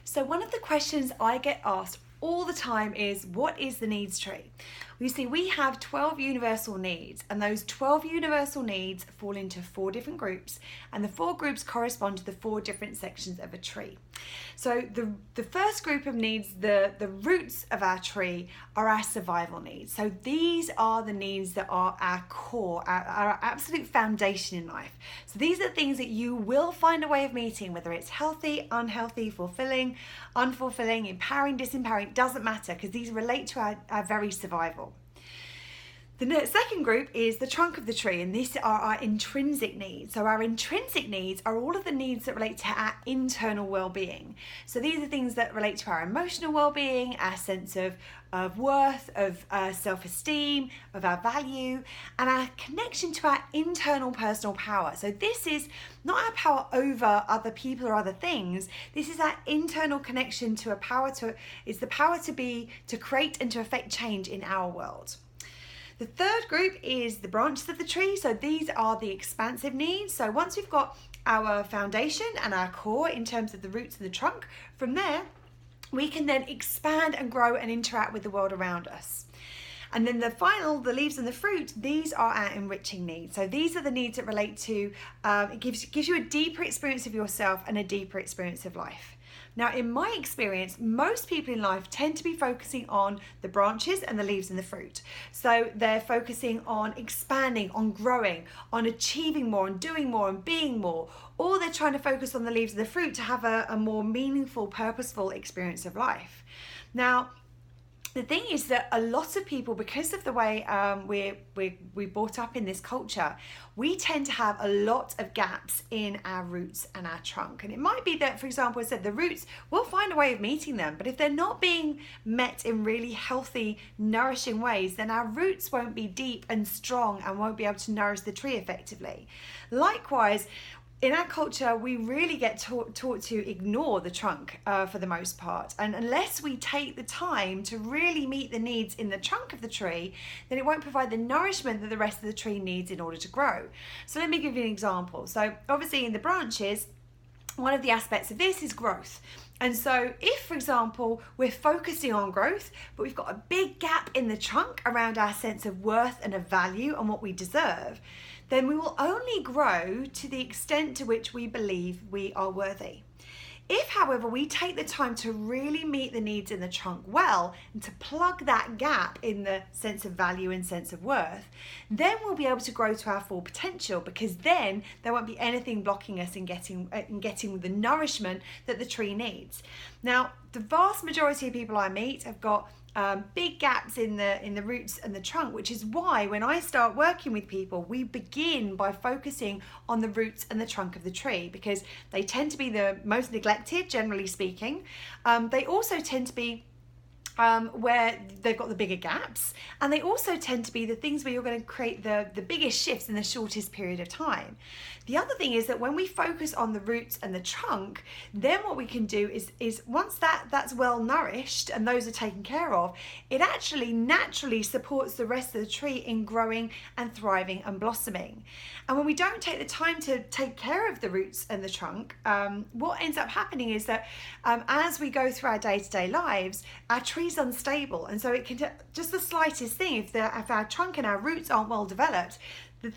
So one of the questions I get asked all the time is, what is the needs tree? You see, we have 12 universal needs, and those 12 universal needs fall into 4 different groups, and the 4 groups correspond to the 4 different sections of a tree. So the first group of needs, the roots of our tree, are our survival needs. So these are the needs that are our core, our absolute foundation in life. So these are things that you will find a way of meeting, whether it's healthy, unhealthy, fulfilling, unfulfilling, empowering, disempowering, doesn't matter, because these relate to our very survival. The second group is the trunk of the tree, and these are our intrinsic needs. So our intrinsic needs are all of the needs that relate to our internal well-being. So these are things that relate to our emotional well-being, our sense of worth, of self-esteem, of our value, and our connection to our internal personal power. So this is not our power over other people or other things. This is our internal connection to it's the power to create and to affect change in our world. The third group is the branches of the tree. So these are the expansive needs. So once we've got our foundation and our core in terms of the roots and the trunk, from there, we can then expand and grow and interact with the world around us. And then the leaves and the fruit, these are our enriching needs. So these are the needs that relate to, it gives you a deeper experience of yourself and a deeper experience of life. Now, in my experience, most people in life tend to be focusing on the branches and the leaves and the fruit. So they're focusing on expanding, on growing, on achieving more, on doing more, and being more. Or they're trying to focus on the leaves and the fruit to have a more meaningful, purposeful experience of life. Now, the thing is that a lot of people, because of the way we're brought up in this culture, we tend to have a lot of gaps in our roots and our trunk. And it might be that, for example, I said the roots, we'll find a way of meeting them, but if they're not being met in really healthy, nourishing ways, then our roots won't be deep and strong and won't be able to nourish the tree effectively. Likewise, in our culture, we really get taught to ignore the trunk for the most part. And unless we take the time to really meet the needs in the trunk of the tree, then it won't provide the nourishment that the rest of the tree needs in order to grow. So let me give you an example. So obviously in the branches, one of the aspects of this is growth. And so if, for example, we're focusing on growth, but we've got a big gap in the trunk around our sense of worth and of value and what we deserve, then we will only grow to the extent to which we believe we are worthy. If, however, we take the time to really meet the needs in the trunk well and to plug that gap in the sense of value and sense of worth, then we'll be able to grow to our full potential, because then there won't be anything blocking us in getting the nourishment that the tree needs. Now, the vast majority of people I meet have got big gaps in the roots and the trunk, which is why when I start working with people, we begin by focusing on the roots and the trunk of the tree, because they tend to be the most neglected, generally speaking. They also tend to be where they've got the bigger gaps, and they also tend to be the things where you're going to create the biggest shifts in the shortest period of time. The other thing is that when we focus on the roots and the trunk, then what we can do is once that's well nourished and those are taken care of, it actually naturally supports the rest of the tree in growing and thriving and blossoming. And when we don't take the time to take care of the roots and the trunk, what ends up happening is that as we go through our day-to-day lives, our tree's unstable, and so it can just the slightest thing, if our trunk and our roots aren't well developed,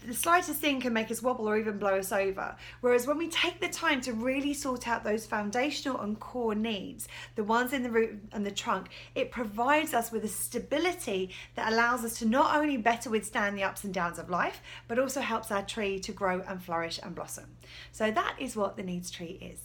the slightest thing can make us wobble or even blow us over. Whereas when we take the time to really sort out those foundational and core needs, the ones in the root and the trunk, it provides us with a stability that allows us to not only better withstand the ups and downs of life, but also helps our tree to grow and flourish and blossom. So that is what the needs tree is.